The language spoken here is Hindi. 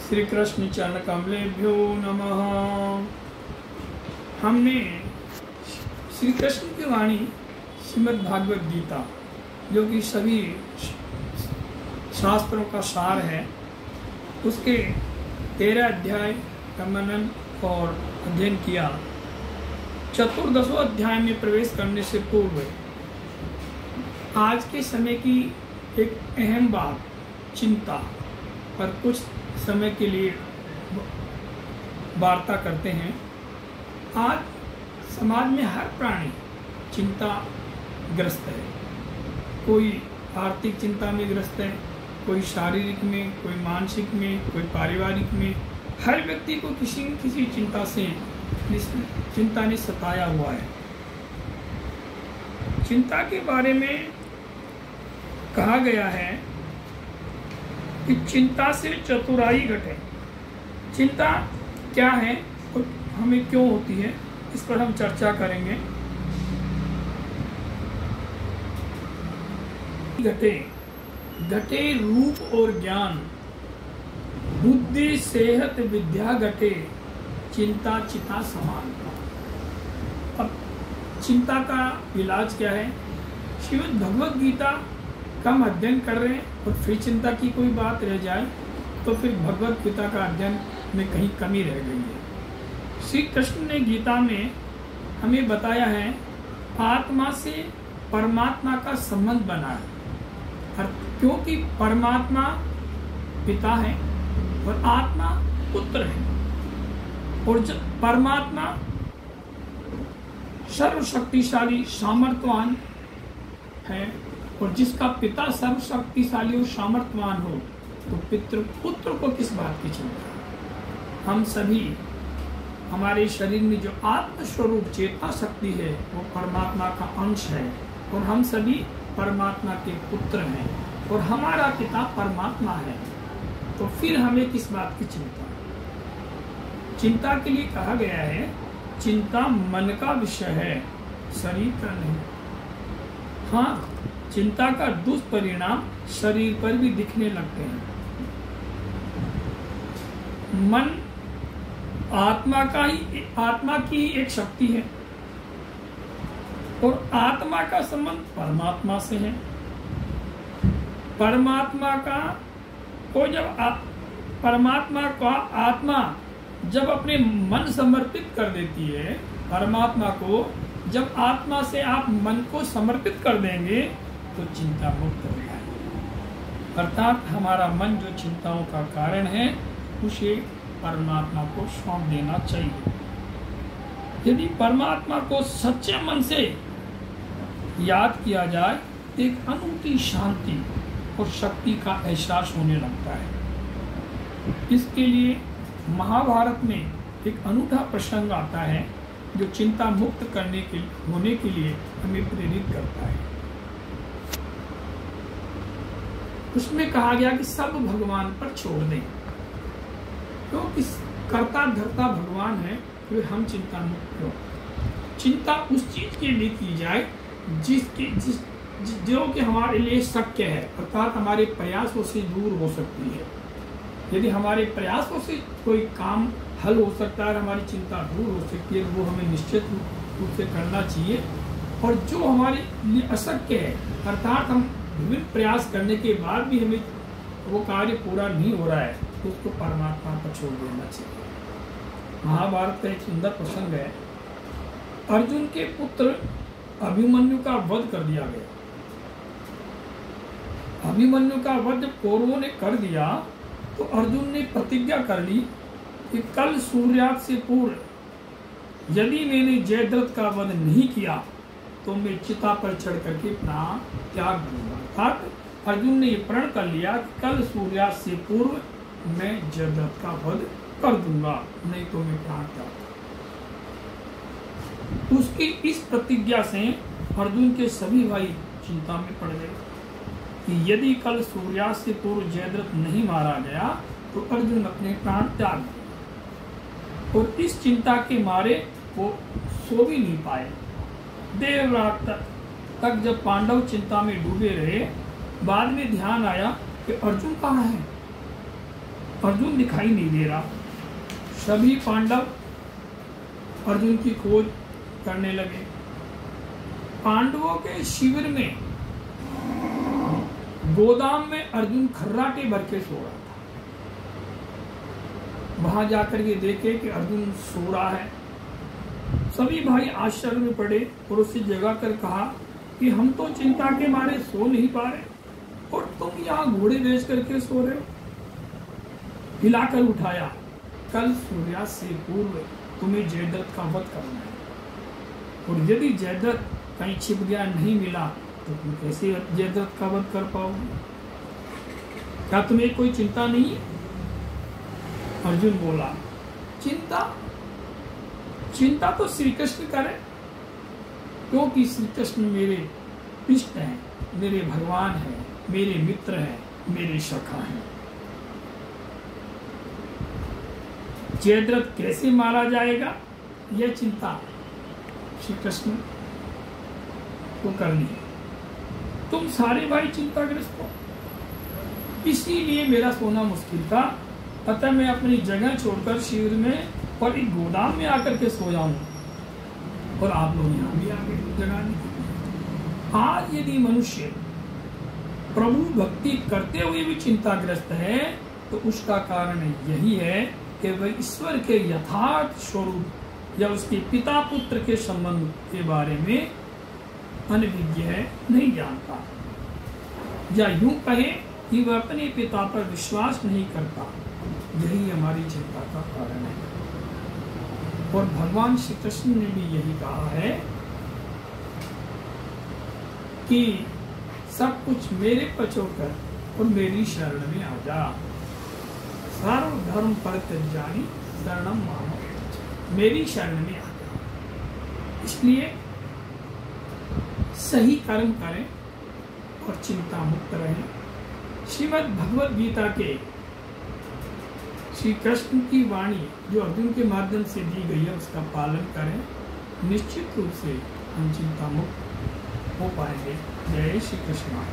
श्री कृष्ण चरण कमलेभ्यो नमः। हमने श्री कृष्ण की वाणी श्रीमद् भागवत गीता, जो कि सभी शास्त्रों का सार है, उसके 13 अध्याय का मनन और अध्ययन किया। चतुर्दशों अध्याय में प्रवेश करने से पूर्व आज के समय की एक अहम बात, चिंता पर कुछ समय के लिए वार्ता करते हैं। आज समाज में हर प्राणी चिंता ग्रस्त है। कोई आर्थिक चिंता में ग्रस्त है, कोई शारीरिक में, कोई मानसिक में, कोई पारिवारिक में। हर व्यक्ति को किसी न किसी चिंता ने सताया हुआ है। चिंता के बारे में कहा गया है कि चिंता से चतुराई घटे। चिंता क्या है और हमें क्यों होती है, इस पर हम चर्चा करेंगे। घटे घटे रूप और ज्ञान, बुद्धि सेहत विद्या घटे, चिंता चिता समान। अब चिंता का इलाज क्या है? श्रीमद् भगवत गीता का हम अध्ययन कर रहे हैं और फिर चिंता की कोई बात रह जाए तो फिर भगवत गीता का अध्ययन में कहीं कमी रह गई है। श्री कृष्ण ने गीता में हमें बताया है आत्मा से परमात्मा का संबंध बना है, क्योंकि परमात्मा पिता है और आत्मा पुत्र है। और जब परमात्मा सर्वशक्तिशाली सामर्थ्यवान है और जिसका पिता सर्वशक्तिशाली और सामर्थ्यवान हो, तो पुत्र को किस बात की चिंता है? हम सभी, हमारे शरीर में जो आत्मस्वरूप चेतना शक्ति है वो परमात्मा का अंश है और हम सभी परमात्मा के पुत्र हैं और हमारा पिता परमात्मा है। तो फिर हमें किस बात की चिंता? चिंता के लिए कहा गया है चिंता मन का विषय है, शरीर का नहीं। हाँ, चिंता का दुष्परिणाम शरीर पर भी दिखने लगते हैं। मन आत्मा की ही एक शक्ति है और आत्मा का संबंध परमात्मा से है। परमात्मा का आत्मा जब अपने मन समर्पित कर देती है, परमात्मा को जब आत्मा से आप मन को समर्पित कर देंगे तो चिंता मुक्त हो जाएगी। अर्थात हमारा मन जो चिंताओं का कारण है उसे परमात्मा को सौंप देना चाहिए। यदि परमात्मा को सच्चे मन से याद किया जाए तो एक अनूठी शांति और शक्ति का एहसास होने लगता है। इसके लिए महाभारत में एक अनूठा प्रसंग आता है जो चिंता मुक्त होने के लिए हमें प्रेरित करता है। उसमें कहा गया कि सब भगवान पर छोड़ दें, क्योंकि कर्ता धर्ता भगवान है, फिर हम चिंता मुक्त हो। चिंता उस चीज के लिए की जाए जो कि हमारे लिए शक्य है, अर्थात हमारे प्रयासों से दूर हो सकती है। यदि हमारे प्रयासों से कोई काम हल हो सकता है, हमारी चिंता दूर हो सकती है, वो हमें निश्चित रूप से करना चाहिए। और जो हमारे लिए अशक्य है, अर्थात हम विभिन्न प्रयास करने के बाद भी हमें वो कार्य पूरा नहीं हो रहा है, तो उसको परमात्मा पर छोड़ देना चाहिए। महाभारत का एक सुंदर प्रसंग है। अर्जुन के पुत्र अभिमन्यु का वध कर दिया गया। अभिमन्यु का वध जब कौरवों ने कर दिया तो अर्जुन ने प्रतिज्ञा कर ली कि कल सूर्यास्त से पूर्व यदि मैंने जयद्रथ का वध नहीं किया तो मैं चिता पर चढ़ करके प्राण त्याग दूंगा। अर्थात अर्जुन ने ये प्रण कर लिया कि कल सूर्यास्त से पूर्व मैं जयद्रथ का वध कर दूंगा, नहीं तो मैं प्राण त्याग दूंगा। उसकी इस प्रतिज्ञा से अर्जुन के सभी भाई चिंता में पड़ गए कि यदि कल सूर्यास्त से पूर्व जयद्रथ नहीं मारा गया तो अर्जुन अपने प्राण त्याग देंगे। और इस चिंता के मारे वो सो भी नहीं पाए। देर रात तक जब पांडव चिंता में डूबे रहे, बाद में ध्यान आया कि अर्जुन कहाँ है। अर्जुन दिखाई नहीं दे रहा। सभी पांडव अर्जुन की खोज करने लगे। पांडवों के शिविर में गोदाम में अर्जुन खर्राटे भर के सो रहा था। वहां जाकर के देखे कि अर्जुन सो रहा है। सभी भाई आश्चर्य में पड़े और उससे जगा कर कहा कि हम तो चिंता के मारे सो नहीं पा रहे और तुम यहाँ घोड़े बेच करके सो रहे हो। हिलाकर उठाया, कल सूर्यास्त से पूर्व तुम्हें जयद्रथ का वध करना है, और यदि जयद्रथ कहीं छिप गया नहीं मिला तो तुम कैसे जयद्रथ का वध कर पाओगे? क्या तुम्हें कोई चिंता नहीं है? अर्जुन बोला, चिंता तो श्री कृष्ण करे, क्योंकि श्री कृष्ण मेरे इष्ट हैं, मेरे भगवान हैं, मेरे मित्र हैं, मेरे सखा हैं। जयद्रथ कैसे मारा जाएगा यह चिंता श्री कृष्ण को करनी है। तुम सारे भाई चिंताग्रस्त हो, इसीलिए मेरा सोना मुश्किल था। अतः मैं अपनी जगह छोड़कर शिविर में और एक गोदाम में आकर के सो जाऊं, और आप लोग यहाँ भी आ गए जगाने के लिए। आज यदि मनुष्य प्रभु भक्ति करते हुए भी चिंताग्रस्त है तो उसका कारण यही है कि वह ईश्वर के यथार्थ स्वरूप या उसके पिता पुत्र के संबंध के बारे में अनभिज्ञ है, नहीं जानता, या यूं कहे कि वह अपने पिता पर विश्वास नहीं करता। यही हमारी चिंता का कारण है। और भगवान श्री कृष्ण ने भी यही कहा है कि सब कुछ मेरे पर छोड़कर और मेरी शरण में आ जा। सर्व धर्म परित्यज्यामि शरणम माम, मेरी शरण में आ जा। इसलिए सही कर्म करें और चिंता मुक्त रहें। श्रीमद् भगवद गीता के श्री कृष्ण की वाणी जो अर्जुन के माध्यम से दी गई है उसका पालन करें। निश्चित रूप से हम चिंता मुक्त हो पाएंगे। जय श्री कृष्ण।